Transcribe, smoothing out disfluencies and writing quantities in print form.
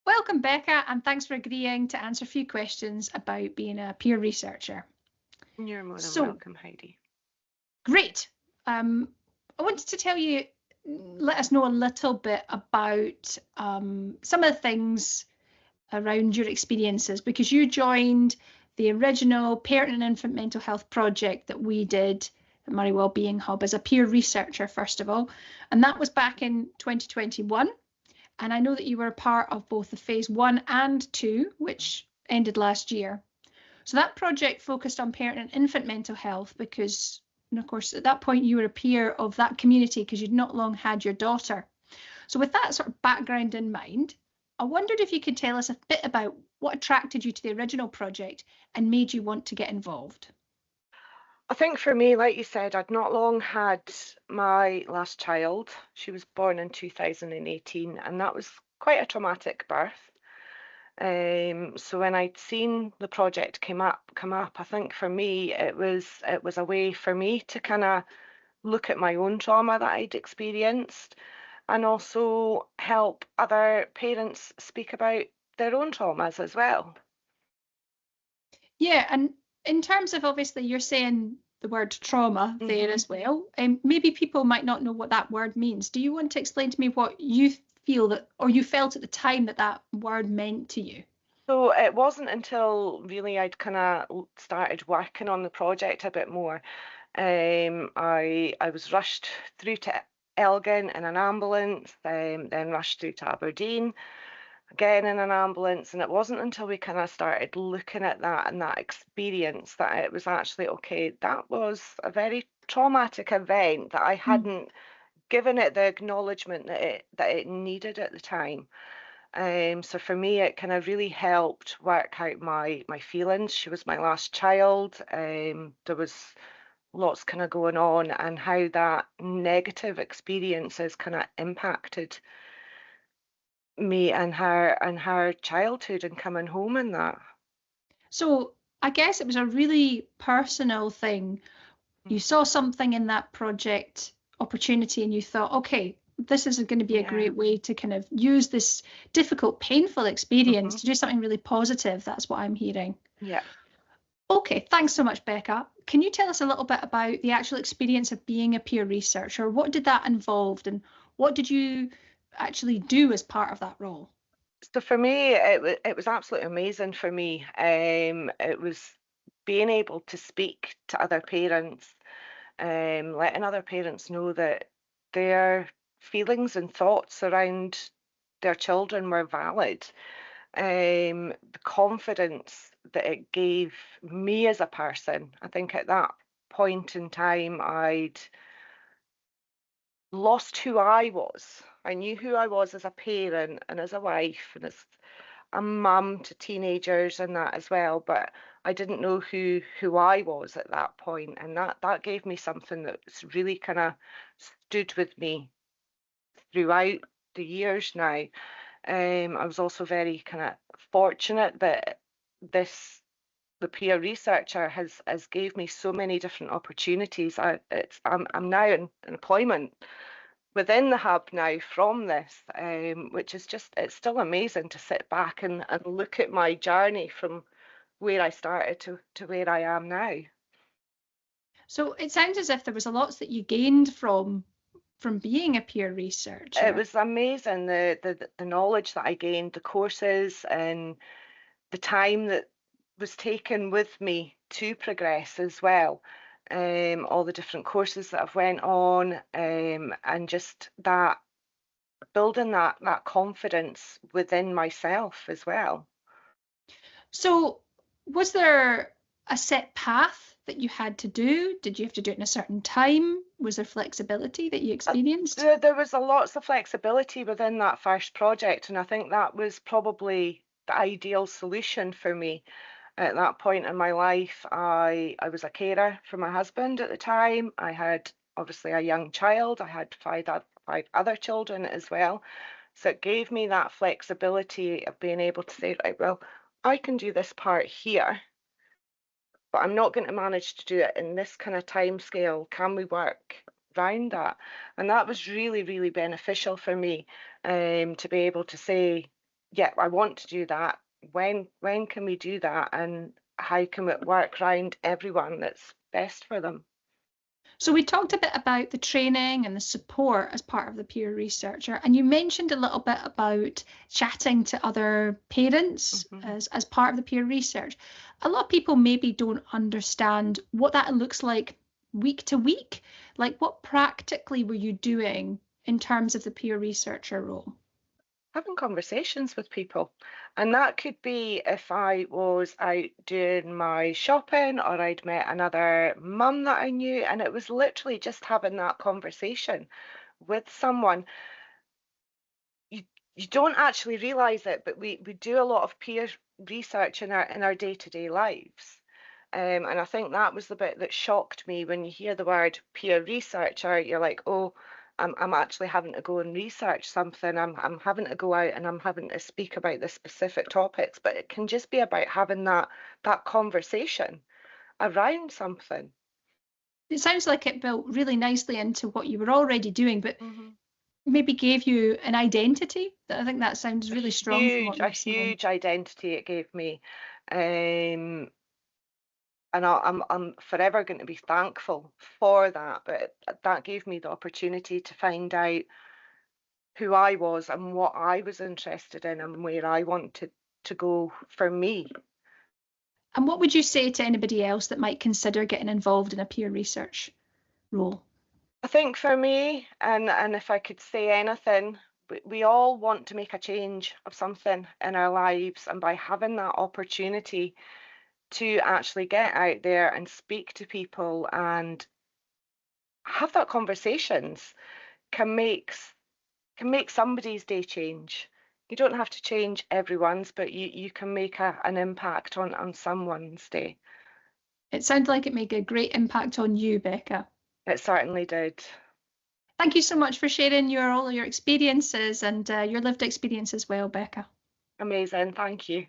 Welcome, Becca, and thanks for agreeing to answer a few questions about being a peer researcher. You're more than So, welcome, Heidi. great. I wanted to tell you, let us know a little bit about some of the things around your experiences, because you joined the original Parent and Infant Mental Health project that we did at Moray Wellbeing Hub as a peer researcher, first of all, and that was back in 2021. And I know that you were a part of both the phase 1 and 2, which ended last year. So that project focused on parent and infant mental health because, and of course, at that point you were a peer of that community because you'd not long had your daughter. So with that sort of background in mind, I wondered if you could tell us a bit about what attracted you to the original project and made you want to get involved. I think for me, like you said, I'd not long had my last child. She was born in 2018, and that was quite a traumatic birth. So when I'd seen the project come up, I think for me it was a way for me to kind of look at my own trauma that I'd experienced, and also help other parents speak about their own traumas as well. Yeah, and in terms of obviously you're saying the word trauma there as well, and maybe people might not know what that word means. Do you want to explain to me what you feel that, or you felt at the time that that word meant to you? So it wasn't until really I'd kind of started working on the project a bit more. I was rushed through to Elgin in an ambulance, then rushed through to Aberdeen, again in an ambulance, and it wasn't until we kind of started looking at that and that experience that it was actually, okay, that was a very traumatic event that I hadn't given it the acknowledgement that it needed at the time. So for me, it kind of really helped work out my feelings. She was my last child. There was lots kind of going on, and how that negative experiences kind of impacted me and her childhood and coming home and that. So I guess it was a really personal thing. You saw something in that project opportunity and you thought, okay, this is going to be a Yeah. great way to kind of use this difficult, painful experience Mhm. to do something really positive. That's what I'm hearing. Yeah. Okay, thanks so much, Becca. Can you tell us a little bit about the actual experience of being a peer researcher? What did that involve and what did you actually do as part of that role? So for me, it was absolutely amazing for me. It was being able to speak to other parents, letting other parents know that their feelings and thoughts around their children were valid. The confidence that it gave me as a person. I think at that point in time, I'd lost who I was. I knew who I was as a parent and as a wife and as a mum to teenagers and that as well, but I didn't know who I was at that point, and that gave me something that's really kind of stood with me throughout the years now. I was also very kind of fortunate that this the peer researcher has gave me so many different opportunities. I'm now in employment within the hub now from this, which is just, it's still amazing to sit back and look at my journey from where I started to where I am now. So it sounds as if there was a lot that you gained from being a peer It researcher. was amazing, the knowledge that I gained, the courses and the time that was taken with me to progress as well. All the different courses that I've went on, and just that building that confidence within myself as well. So was there a set path that you had to do? Did you have to do it in a certain time? Was there flexibility that you experienced? There was a lots of flexibility within that first project, and I think that was probably the ideal solution for me. At that point in my life, I was a carer for my husband at the time. I had obviously a young child. I had five other children as well. So it gave me that flexibility of being able to say, right, well, I can do this part here, but I'm not going to manage to do it in this kind of time scale. Can we work around that? And that was really, really beneficial for me, to be able to say, yeah, I want to do that. When can we do that, and how can it work around everyone that's best for them? So we talked a bit about the training and the support as part of the peer researcher, and you mentioned a little bit about chatting to other parents Mhm. as part of the peer research. A lot of people maybe don't understand what that looks like week to week. Like, what practically were you doing in terms of the peer researcher role? Having conversations with people. And that could be if I was out doing my shopping or I'd met another mum that I knew, and it was literally just having that conversation with someone. You you don't actually realize it, but we do a lot of peer research in our day-to-day lives. And I think that was the bit that shocked me when you hear the word peer researcher, you're like, oh, I'm actually having to go and research something. I'm having to go out and I'm having to speak about the specific topics, but it can just be about having that conversation around something. It sounds like it built really nicely into what you were already doing, but Hmm. maybe gave you an identity. I think that sounds really strong from what A you're saying. huge identity it gave me. Um, and I'm forever going to be thankful for that. But that gave me the opportunity to find out who I was and what I was interested in and where I wanted to go for me. And what would you say to anybody else that might consider getting involved in a peer research role? I think for me, and if I could say anything, we all want to make a change of something in our lives, and by having that opportunity to actually get out there and speak to people and have that conversations can make can make somebody's day change. You don't have to change everyone's, but you can make an impact on someone's day. It sounds like it made a great impact on you, Becca. It certainly did. Thank you so much for sharing all of your experiences and your lived experience as well, Becca. Amazing. Thank you.